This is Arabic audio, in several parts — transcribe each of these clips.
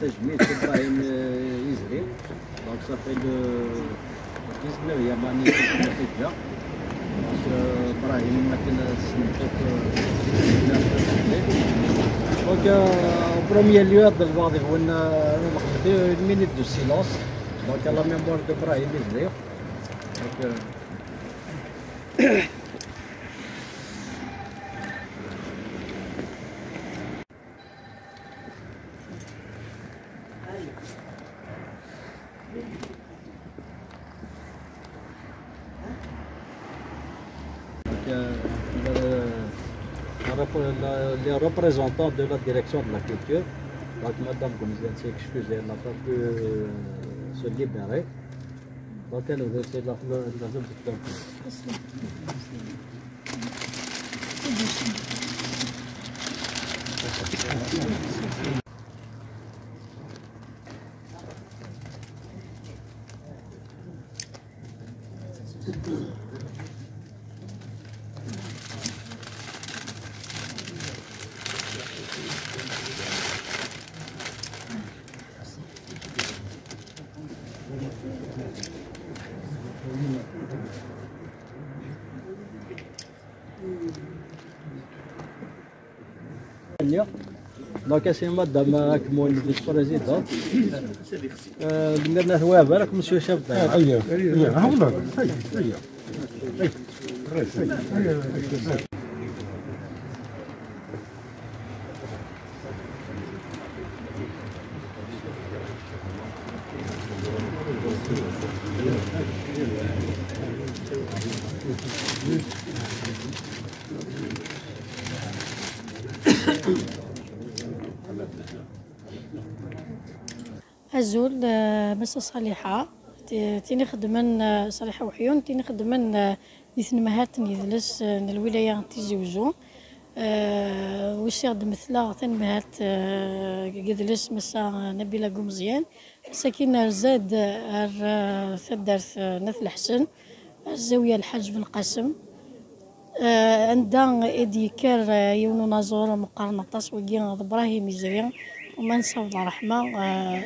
تجميل ابراهيم يزري. دونك صافي لو 19 ياباني في ابراهيم مثلا سميتو دونك au premier lieu البعض يقول لنا une minute de silence donc à la mémoire d'Ibrahim Izlir. Donc les représentants de la direction de la culture, donc Madame Gomzian s'est excusée, elle n'a pas pu se libérer. Donc elle nous essaie de la zone de دونك سي مدام راكم فيس بريزيدون درنا ثوابه راكم مسيو شاب اييه ها والله هيا أزول مسا صالحة تيني خدمن صالحة وحيون تيني خدمن ديثن مهات نيدلس الولاية تيزوجو وش يخدم مثلا ثن مهات قدلس مسا نبيلة قمزيان ساكن زاد ثدرت نثل حسن الزاوية الحاج بن قاسم عندها إديكار يونو نازور مقارنة تصويقين إبراهيم يزري وما نساو الله رحمة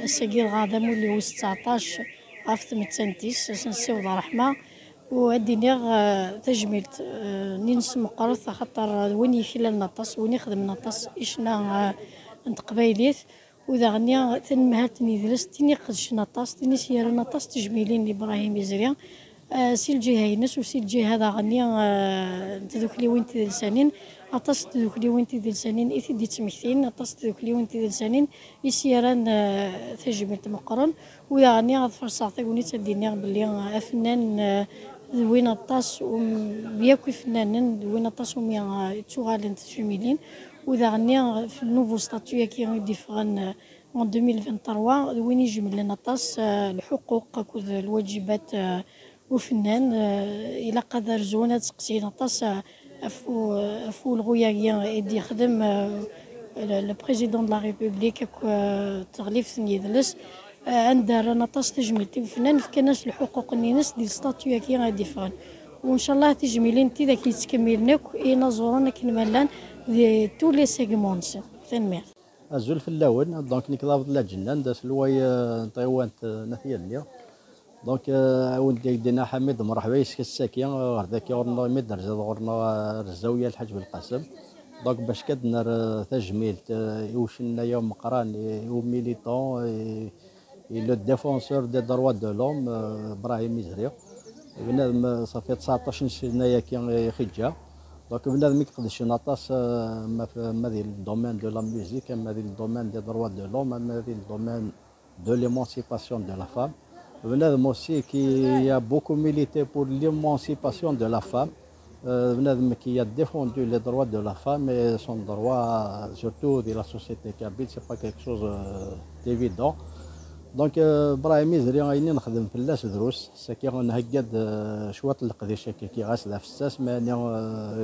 الساقي غادا مولي هو 19 غاف ثمتسنتيس سنسيو الله رحمة وعديني تجميلت نينس مقرث خاطر وين يخلال نطاس وين يخدم نطاس إشنا انت قبايليت وإذا غنيا تنمهاتني ذلس تيني قدش نطاس تيني سيارة نطاس تجميلين إبراهيم يزري سي الجهة ينس وسي الجهة هذا غنيا تذوكلي وين تدلسانين أطاس تذوكلي وين تدلسانين إثي دي تمكتين أطاس تذوكلي وين تدلسانين يسيران تجميل مقرن ويا غنيا غظفر صاعتي وني تديني بلي أفنان وين أطاس وياكو فنانين وين أطاس وميا تشوغالين تجميلين وإذا غنيا في النوفو ستاتيو كي ديفران en 2023 وين يجمل لنا طاس الحقوق والواجبات وفنان الى قدر زونا تسقسينا طاس افو الغويا يدي يخدم لو بريزيدون دو لا ريبوبليك تغليف ثنيدلس عند رانا طاس تجميلتي وفنان فكناش الحقوق الناس ديال ستاتيو كي غادي فان وان شاء الله تجميلين تي ذاك يتكملناك اينا زورونا كنملان دي تو لي سيغمونس ثنمير أزول في اللون دونك نكضابط لا جنان داس لواي طيوانت نثيا دونك ولدي دينا حميد مرحبا يسك الساكين غرداك غورنا مدرجة غورنا الزاوية الحاج بالقاسم دونك باش كدنا تجميل يوشنا يوم قران يوم ميليتون لو ديفونسور دي دروا دو لوم ابراهيم يزري بنادم صافي 19 سنه كي خجا دونك بنادم يقدرش نطاس ما ديال الدومين دو لا ميوزيك اما ديال الدومين دي دروا دو لوم اما ديال الدومين دو ليمونسيباسيون دو لا فام بنادم aussi qui a beaucoup milité pour l'émancipation de la femme بنادم qui a défendu les droits de la femme et son droit surtout de la société kabyle c'est pas quelque chose d'évident دونك ابراهيم يزري غايني نخدم في اللاس دروس ساكي غنهقد شواط القديشه كي غاسله في الساس ماني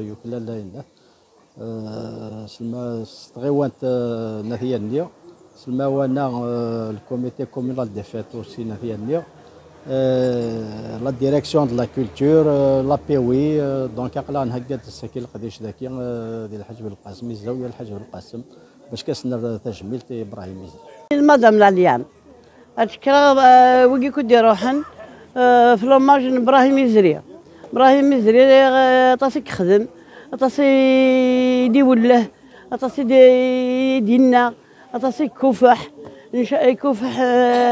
يوكلا لاينه سلما ستغيوانت نثيا النيو سلما وانا الكوميتي كومونال دي فيت اوسي نثيا النيو لا ديريكسيون دو لا كولتور لا بي وي دونك عقلا نهقد الساكي القديش ذاكي ديال الحاج بالقاسم الزاويه الحاج بالقاسم باش كنسنى تجميل ابراهيم ميزري. مدام العليان اشكرا وكي كنت يروحن في لوماج ابراهيم ميزري. ابراهيم ميزري طاسي خدم طاسي دي وله طاسي دينا طاسي كفح كفح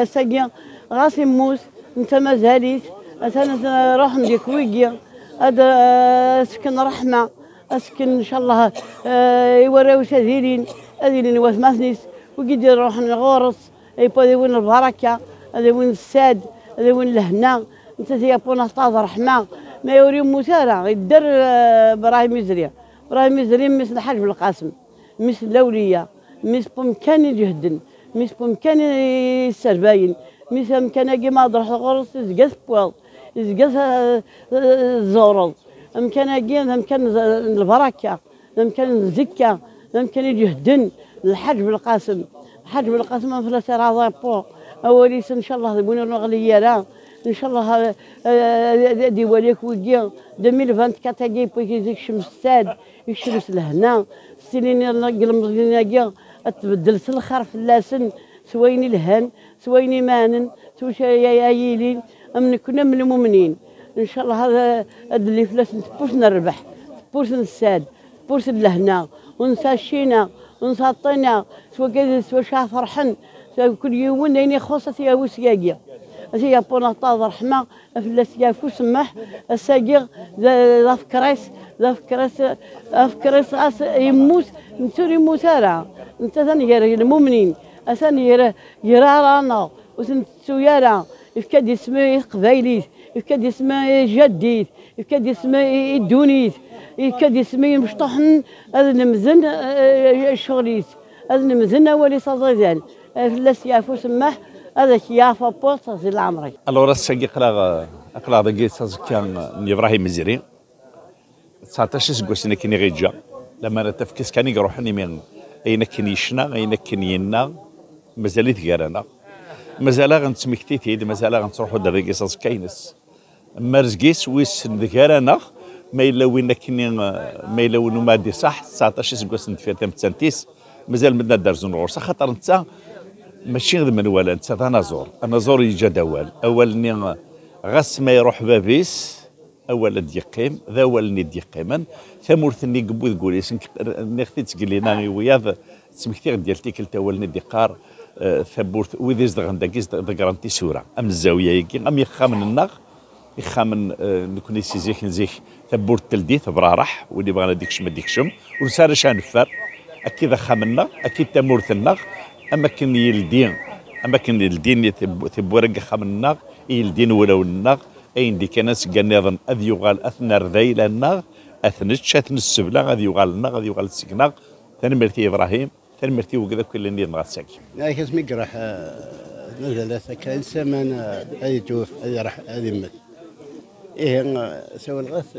ساقيا غاسي موس انت مازاليت انا روح نديك ويكيا هذا سكن رحمه اسكن ان شاء الله يوراو ساديرين هذين واس ماسنيس وكي يروح الغورس يبغى وين البركه هذا وين الساد هذا وين الهنا انت تيابونا طاز رحمه ما يوري مسارع يدر ابراهيم ميزري. ابراهيم ميزري مثل الحاج بالقاسم مثل الاولياء مثل بامكان يجهدن مثل بامكان السرباين مثل بامكان كيما تروح الغرس يزقاس بواض يزقاس الزورل امكان كيما امكان البركه امكان الزكه امكان يجهدن الحاج بالقاسم. الحاج بالقاسم فلا سير بو اوليس ان شاء الله يبونوا غليانا ان شاء الله دي وليك ويجي 2024 كي بيجي الشمس الساد الشمس لهنا السنين اللي تبدل الخر في اللاسن سويني الهن سويني مانن سوي يايلين امن كنا من المؤمنين ان شاء الله هذا اللي فلاس تبوس نربح تبوس الساد تبوس لهنا ونسى الشينا ونسى الطينا سوا كذا سوا شاه فرحن كل يوم نيني خاصة يا وسياقيا أشي يابونا طاز رحمة فلاس يافو سمح الساقير ذا فكريس يموت نسوري مسارع انت ثاني يرى المؤمنين ثاني يرى رانا وسنتسو يرى يفكاد يسمى قبايليت يفكاد يسمى جديد يفكاد يسمى دونيت يفكاد يسمى مشطحن هذا نمزن الشغليت هذا نمزن ولي صازيزان فلاس يافو سمح هذا كيافا بوسط زي العمري. الورا الساقي اقلا داكي كان ابراهيم ميزري 19 سكوسنا كني غيجا لما انا تفكس كان يروحني من اين كان يشنا اين كان ينا مازال تقرانا مازال غنتسمكتي مازال غنتروحوا دابا كيساس كاينس مرزقيس ويس ذكرانا ما الا وين كني ما الا وين ما دي صح 19 سكوسنا في تمتسانتيس مازال مدنا دارزون غورس خاطر انت ماشي غير من ولا انت النزور يجا دوال اولني غاس ما يروح بابيس اول ديقيم ذا اول ديقيما ثمورثني قبو تقوليس نختي تقلينا وياض سمكتي ديالتي كلتا اول ديقار ثبورت ويديز دغنداكيز دغرانتي سوره ام الزاويه يكي ام يخامن النغ يخامن نكون سيزيك نزيك ثبورت تلديت برارح واللي بغانا ديكشم ديكشم ورساله شانفر اكيد خامنا اكيد تمورث النغ اماكن يلدين اماكن يلدين ثبورق خامنا يلدين ولو النغ اين دي كناس كنظن اذ يغال اثنر ذيل النغ اثنتش اثن السبله غادي يغال النغ غادي يغال السكناغ ثنمرتي ابراهيم ثنمرتي وكذا كل اللي نغا ساكي ياك اسمي راح نزل كان سمان هذه توف هذه راح هذه مت ايه سوى الغث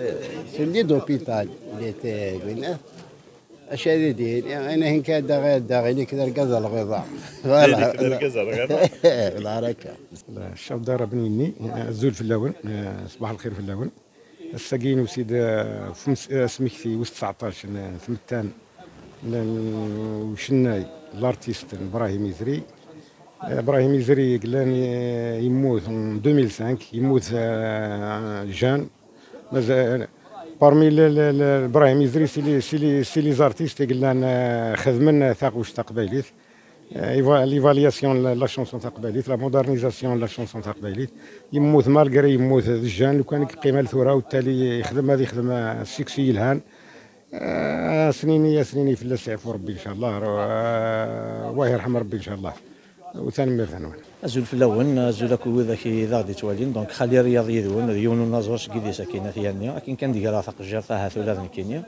سندي دوبيتال اللي تقولنا اشياء دين يعني انا هن كان داغي كذا القزا الغضاء فوالا القزا الغضاء العركه الشاب دار بنيني الزول في اللون صباح الخير في اللون الساقين وسيد سميكتي وسط 19 ثمتان وشناي الارتيست ابراهيم ميزري. ابراهيم ميزري قلاني يموت 2005 يموت جان مازال بارمي ابراهيم ميزري سي لي زارتيست قلنا خدمنا ثاقوش تاع قبايليت ليفالياسيون لا شونسون تاع قبايليت لا مودرنيزاسيون لا شونسون تاع قبايليت يموت مالغري يموت جان لو كان قيمه الثوره والتالي يخدم هذه يخدم السكسي الهان سنيني في الله يعفو ربي ان شاء الله الله يرحم ربي ان شاء الله وثاني مثلا الزول في الاول الزول كو ذاك غادي توالين دونك خلي رياضي يذون يونو نازورش كيدي ساكنه ثياني لكن كان ديك راه ثق جرتها ثلاث كينيا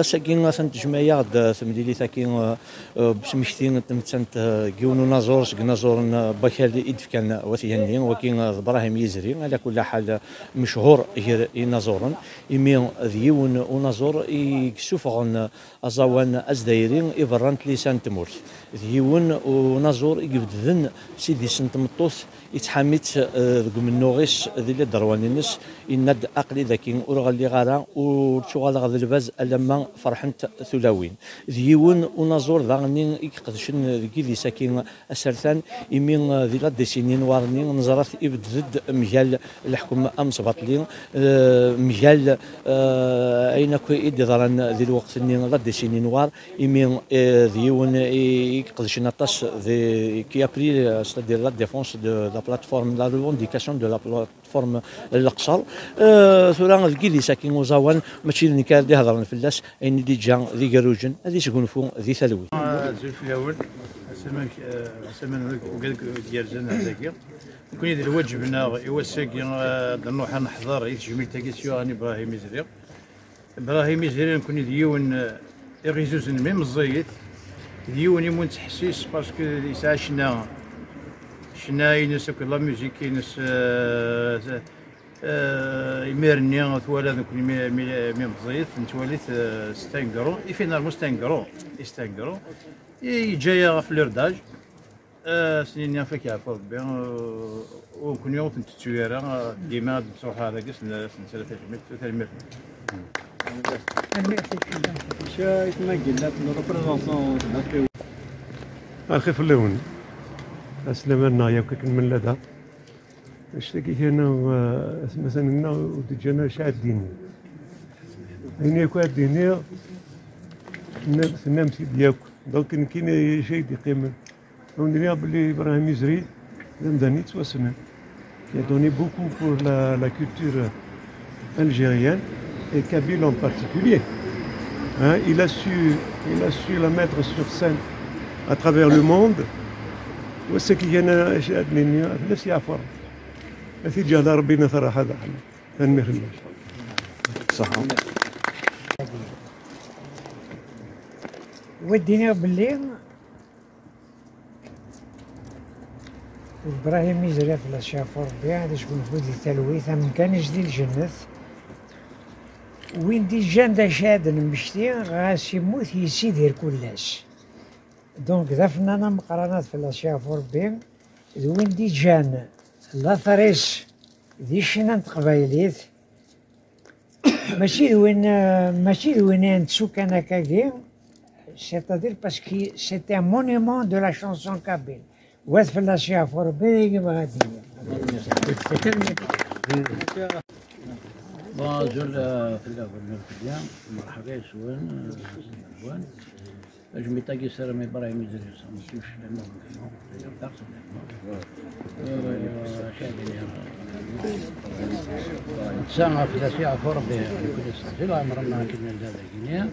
ساكن سنت جمعيه ثمديلي ساكن بسمشتين تمتنت يونو نازورش نازور بكال يدف كان وثياني ولكن ابراهيم يزري على كل حال مشهور غير نازورا يمي ديون ونازور يكسوفغن ازوان ازدايرين ابرانت لسان تمورت ديون ونازور يبدذن سيدي سنت مطوس يتحميت منو ذي اللي دروانينس يناد أقلي ذاكي ورغلي غارا وشغال غاد الباز ألما فرحنت ثلاوين ذيون ونازور ذاغني يقدشن ذي ساكين أسرثان يمين ذي لا ديسينين وارني نزرات إبد ضد مجال الحكومة أمس باطلين مجال أين كوي إدي ضران ذي الوقت إني لا ديسينين وار يمين ذيون يقدشن طاس ذي كي أبري c'est-à-dire la défense de la plateforme, la revendication de la plateforme الأقصر ثورا ذكي ساكن وزاوان ماشي اللي كان اللي هضرنا في اللاس أين دي جان ذي جروجن هذه سكونفو ذي ثلوي. زول في الأول سمان وقال ديال هذاك كون يدير واجبنا يوساكي نروح نحضر يتجميل تاكيسيو راني إبراهيم يزري نكون ديون يغيزوز ميم الزيت ديون يمون تحسيس باسكو يسعى شنا ينس لا ميوزيك ينس يميرني ثوالا ذوك ميم الزيت نتواليت ستانكرو يفينالمو ستانكرو يجايا في الرداج سنين فيك يعرفوا ربي وكون يوم تتسويرا ديما تروح هذاك سنه 3 متر الخير في اللون اسلمنا يا كيك من لدى اشتكي هنا مثلا هنا وتجينا شادين هنا يكون الدنيا نفس ديالك دونك كاين شيء يقيم ونريا بلي ابراهيم يزري لمداني توسنا qui a donné beaucoup pour la culture algérienne et kabyle en particulier. Hein, il a su la mettre sur scène à travers le monde. وسا كي انا اشهد مني الناس يعفر في جهل ربنا صراحه هذا تنمير الناس صح ودينا باللي ابراهيم يزري في الشافور بها هذا شكون فودي تلويث من كان جديد الجنة وين دي جان دا شادن مشتي غاس يموت يسيدير كلاش دونك ذفنا انا مقارنات في الشافور بها وين دي جان لا ثريس دي شنان قبايليت ماشي وين سكان كاكي c'est-à-dire parce que c'était un monument de la chanson kabyle. وات في الاشياء فربي غادي بونجور في الاول نركبيان مرحبا سوان سوان اجمي تاكي سلام ابراهيم يزري سامتوش لما سامع في الاشياء فربي كل سنه عمرنا كنا هذا كينيا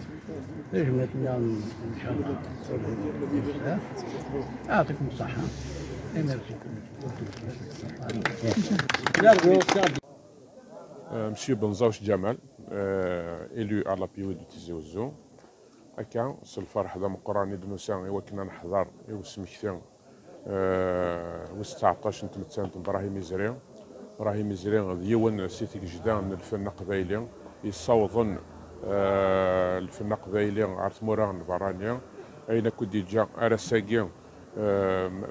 اجمتنا ان شاء الله يعطيكم الصحه. Monsieur Benzaouch Jamal, élu à la PIO de Tizi Ouzou, هكا الفرح هذا مقراني دنوسان إوا كنا نحضر إوا سمكتين و 19 نتمتانت إبراهيم يزري ديون سيتي جدان الفن قبايلي يصوضن الفن قبايلي عرف موران برانيا أين كودي جا أرساكي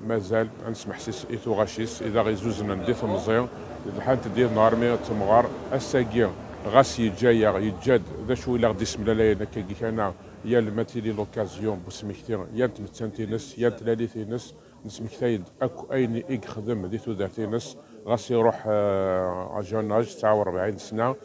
مازال نسمح سيس إيثو غاشيس إذا غيزوزنا نديث مزيان الحال تدير نهار تمغار الساكي غاس يتجاد ذا شو إلا غدي اسم لالا كي كان يا الماتيلي لوكازيون بسمكتين يا تمتسنتينس يا تلاليثينس نسمكتايد اكو اين يخدم ذي ثلاثينس غاس يروح اجوناج 49 سنه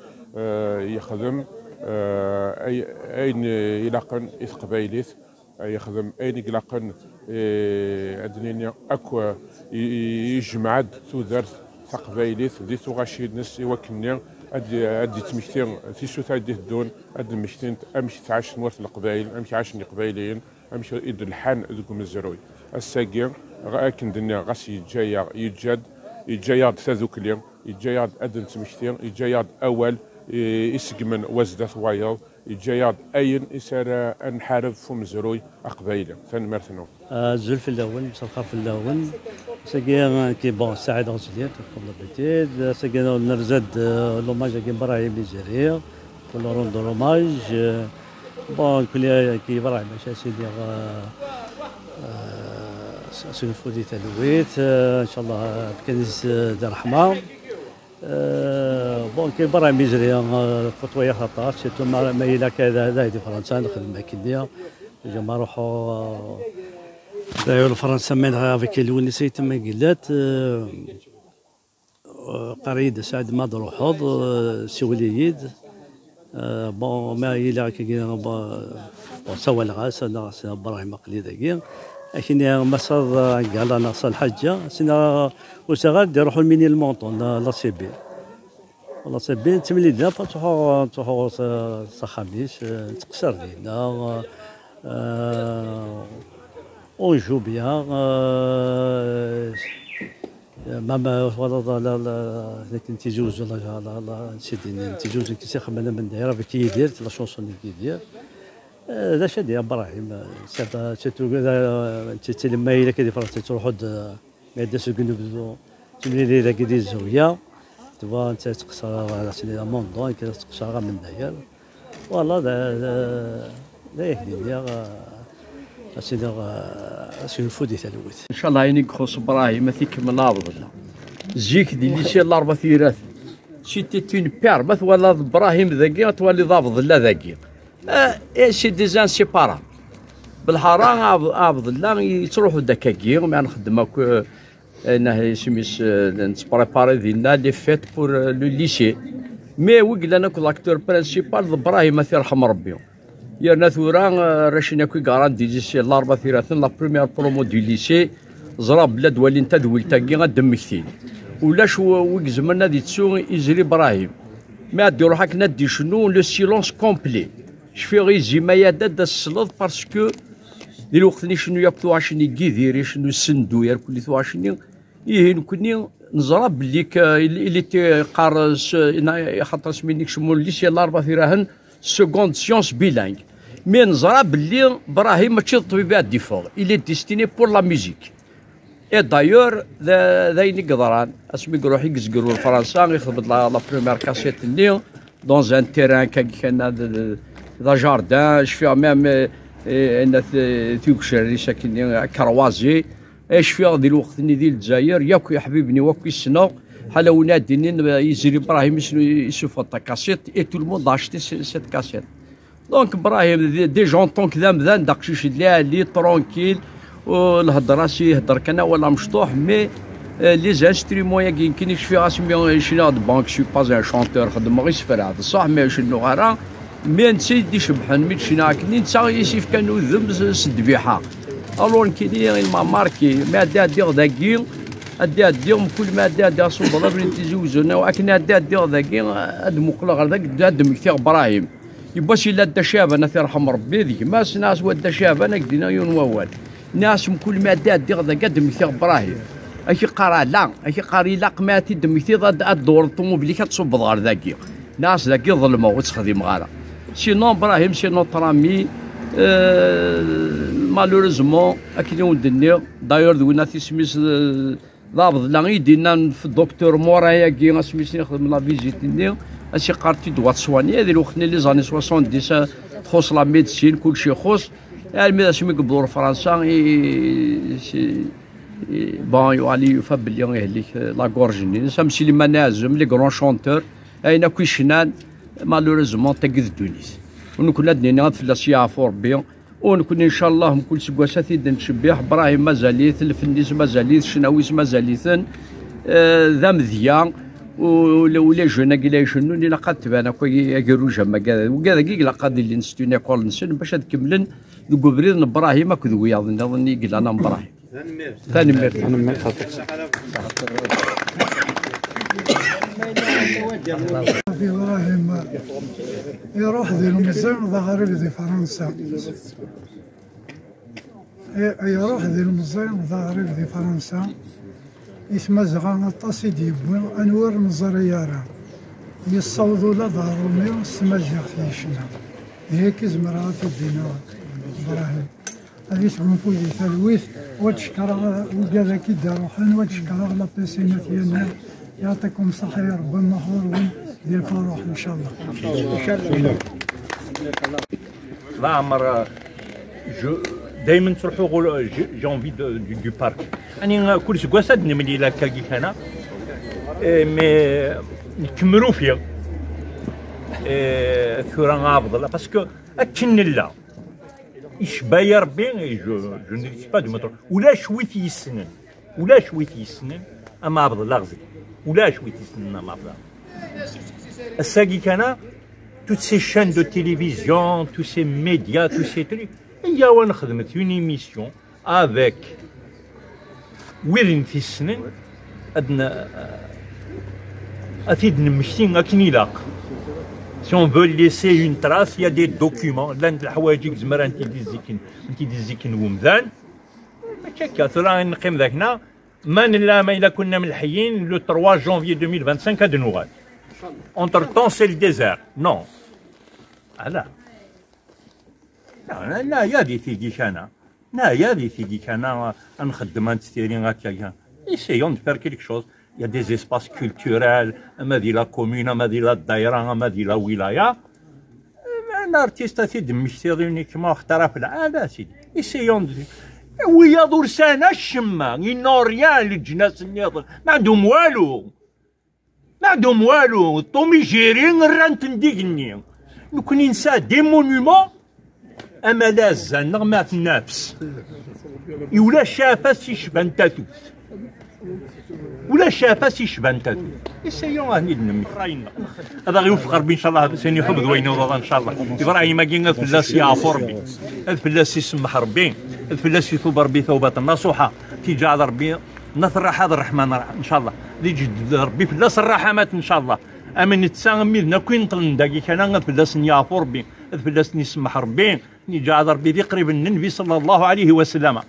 يخدم اين يلاقن قبايليث يخدم اين يلاقن ادنينيا اكو يجمعد ثوذرت تقبايليث ذي ثغاشي نس يوكنيا ادي تمكتين في سوتا ديه الدون اد مشتين امشي تعاش نورث القبائل امشي عاش قبايليين امشي يد الحان ذوكم الزروي الساقين غاكن دنيا غاس يتجايد ثاذوك اليوم يتجايد ادن تمكتين يتجايد اول يسقمن وزده ثوايض يتجايد اين يسار نحارب فم زروي قبايلي ثاني مرثنو زول في الاول مسخر في الاول ساقي كي بون سعيد غسليت قبل بتيد ساقي نرزد لوماج كي ابراهيم يزري كل روند لوماج بون كل كي ابراهيم ماشي سيدي سنفودي تلويت ان شاء الله بكنيس دار الرحمه. بون كاين برا ميزريا خطوه خطات سيتو ما الى كذا هذا في فرنسا نخدم كيديا جا نروحوا داير فرنسا من افيك الونسي تما قلات قريد سعد ما نروحوا سوليد بون ما الى كي سوى الغاس انا ابراهيم قليداكي لكن مصر قال انا صال حاجه سنا وسغاد يروحوا الميني المونطون لا سيبي والله سيبي تمليدنا تروحوا خميس تقصر لينا اونجو بيان ماما والله لا تيجوز والله نسيت تيجوز كي خمنا من دايره كي يدير لا شونسون كي يدير هذا شادي ابراهيم سيتو انت لما الى كدي فرنسا تروحوا ما داس كنو تملي لي كدي الزاويه تبغى انت تقصر على سيدي موندون كذا تقصر من داير والله لا يهدي سيدي سنفودي تلوث ان شاء الله يني خص ابراهيم ثيك مناضل زيك دي لي سي الاربع ثيرات سيتي اون بيربث ولا ابراهيم ذاكي تولي ضابط لا ذاكي سي دي زانسيبارا بالحرام عبد الله تروحوا دكاكي ما نخدم انه سميس نتبريباري ديالنا لي فيت بور لو ليسي مي وقلا انا كلاكتور برينسيبال ابراهيم الله يرحم ربي يا ثورا راشينا كي كاران دي ليسي الاربع ثيرات لا بروميير برومو دو ليسي زرا بلاد ولي انت دولتاكي غدم كثير ولاش وك زمنا دي تسو يزري ابراهيم ما دير روحك ندي شنو لو سيلونس كومبلي شفي غير زيمايا داد السلط باسكو دي الوقت اللي شنو ياكلو عشني كيديري شنو سندو يا كل ثوا عشني يهين كوني نزرا بلي اللي تيقار خاطر سمينيك شمول ليسي الاربع ثيراهن سكوند سيونس بيلانغ مي نزرا بلي ابراهيم ماشي طبيب ديفور الي ديستيني بور لا ميوزيك اي دايور ذاين قدران اسمي يروح يقزقروا لفرنسا يخدم لا بروميير كاسيت نيو دون ان تيران كان ذا جاردان شفيها ميم ان ثيوكشري ساكن كروازي ايش فيها ذي الوقت اللي ديال الجزائر ياك يا حبيبني واك السنه بحال ونادين يزري ابراهيم يشوف كاسيت اي تو الموند اشتي سيت كاسيت دونك ابراهيم دي جونطون كذا مذان داكشي لي ترونكيل والهضره سي يهضر كان ولا مشطوح مي لي زانسترومون يمكن يشفي راسي شنو هاد بانك سي با ان شونتور خدم غير سفر هذا صح مي شنو غير مي نسيت شبحن مي شنو كني نتا يسيف كانوا ذم سدبيحه الون كيدير ما ماركي ما دير داكي دير كل ما دير صوب لا بغيت تزوجنا وكنا دير داكي هاد مقله غير داك دمكثير ابراهيم يبا سي لا دشاب انا يرحم ربي ذيك ما ناس ودشاب انا كدينا يون ووال ناس كل ما دير داك دمكثير ابراهيم اكي قرا لا اكي قاري لا قماتي دمكثير الدور الطوموبيل كتصب غير داكي ناس داكي ظلمه وتخدم غير سينو ابراهيم سي نوتر امي مالوريزمون اكيد ولدني داير دوينا سميس ضابط لا يدينا في الدكتور مورايا كي سميس نخدم لا فيزيت ني اشي قارتي دوات سواني هذه الوقت اللي زاني 70 تخص لا ميديسين كلشي يخص يعني سمي قبلوا فرنسا بون يوالي يفبل يهليك لا غورجيني سامسي لي منازم لي غران شونتور اين كوي شنان مالوريزمون تقد تونس ونكون لدينا في الاسيا فوربي ونكون ان شاء الله كل سكواسات نشبيح ابراهيم مازاليث الفنديس مازاليث شناويس مازاليثن ذا مذيان ولا جونا كيلا شنو اللي لقد تبان كوي كروجا ما كذا وكذا كي لقد اللي نستوني كول نسن باش تكملن دوكوبريد ابراهيم اكو وياض نظني قال انا ابراهيم ثاني مير ابراهيم يروح ذي المزيان ذا غريب ذي فرنسا يروح ذي المزيان ذا غريب ذي فرنسا يتمزغ الطاسي ديبوين انوار مزريارا يصوضوا لا ضاروني السماجيغ تيشنا هيك زمرا في الدينا ابراهيم هذه تكون في ثلويث وتشكر وكذا كي داروحن وتشكر لا بيسينا ديالنا يعطيكم الصحة يا رب المخور ديال الفروح ان شاء الله. ان شاء الله. لا عمر دائما تروحوا جونفي دو بارك. يعني كل سكواس نملي لك كي انا مي نكملوا فيه ثورة غابض باسكو اكن لا يشبايا ربي جو ني با دو موتور ولا شويت يسنن ولا شويت يسنن اما عبد الله غزي ولا شويت يسنن اما عبد الله الساقي كان toutes ces chaînes de télévision, tous ces médias, tous ces trucs. Il y a une émission avec وين تيسنن أدنى أفيد نمشي أكنيلاق. Si on veut laisser une trace, il y a des documents. لأن الحوايج زمر أنت ديزيكن ومذان. هكا ترى نقيم ذاكنا ما نلا ما إلا كنا ملحيين le 3 janvier 2025 هاد نوغال. Entre temps c'est le désert. Non. لا لا لا يا دي تيجي كان لا يا دي تيجي كان نخدم نستيرين هكا essayons de faire quelque chose. Il y a des espaces culturels, ما دي لا كومون ما دي لا الدايره ما دي لا ولايه. un artiste تي دمشتي كما اختار في العاده سيدي. essayons ويا درسانا الشمه ينوريان للجناس النيض ما عندهم والو ما عندهم والو طومي جيرين رانت نديقني نكون ننسى دي مونيمون اما لازال نغمات النفس ولا شافه يشبان تاتوت ولا شافه يشبان تاتوت يسيون هاني نمي هذا غيوفق ربي ان شاء الله سيني حب ذوين وضع ان شاء الله ابراهيم كاين فلاس يعفو ربي الفلاس يسمح ربي الفلاس يثوب ربي ثوبات النصوحه تيجي على ربي نثرح هذا الرحمن ان شاء الله يجي ربي فلاس الرحمات ان شاء الله امن تسامي كوين طلن داكي كان فلاس يعفو ربي فلاس يسمح ربي نيجي على ربي ذي قريب النبي صلى الله عليه وسلم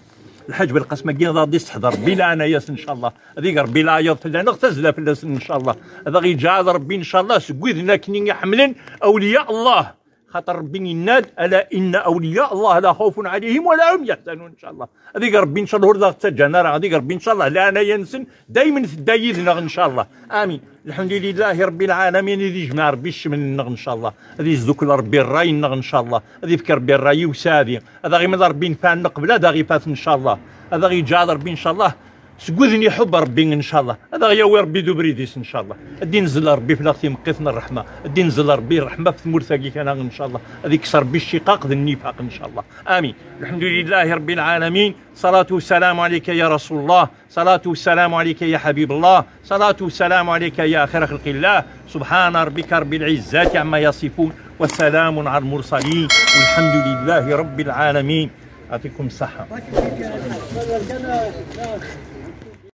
الحاج بالقسمه كي غادي تحضر بلا عنايات ان شاء الله هذيك ربي لا عياط فلا نغتزل فلاس ان شاء الله هذا غيجي على ربي ان شاء الله سكويذنا كني حملن اولياء الله خاطر ربي يناد الا ان اولياء الله لا خوف عليهم ولا هم يحزنون ان شاء الله هذيك ربي ان شاء الله ورد تجانا هذيك ربي ان شاء الله لا انا ينسن دائما تدايدنا ان شاء الله امين الحمد لله رب العالمين اللي يجمع ربي الشمل ان شاء الله هذه يزدك ربي الراي ان شاء الله هذه فكر ربي الراي وسادي هذا غير من ربي نفعنا قبل هذا غير فات ان شاء الله هذا غير جا ربي ان شاء الله سكوذني حب ربي ان شاء الله هذا غير ربي دوبريديس ان شاء الله الدين نزل ربي في الاخ مقيتنا الرحمه الدين نزل ربي الرحمه في ثمورثاكي كان ان شاء الله هذيك كسر بالشقاق ذي النفاق ان شاء الله امين الحمد لله رب العالمين صلاه والسلام عليك يا رسول الله صلاه والسلام عليك يا حبيب الله صلاه والسلام عليك يا خير خلق الله سبحان ربك رب العزه عما يصفون وسلام على المرسلين والحمد لله رب العالمين يعطيكم الصحه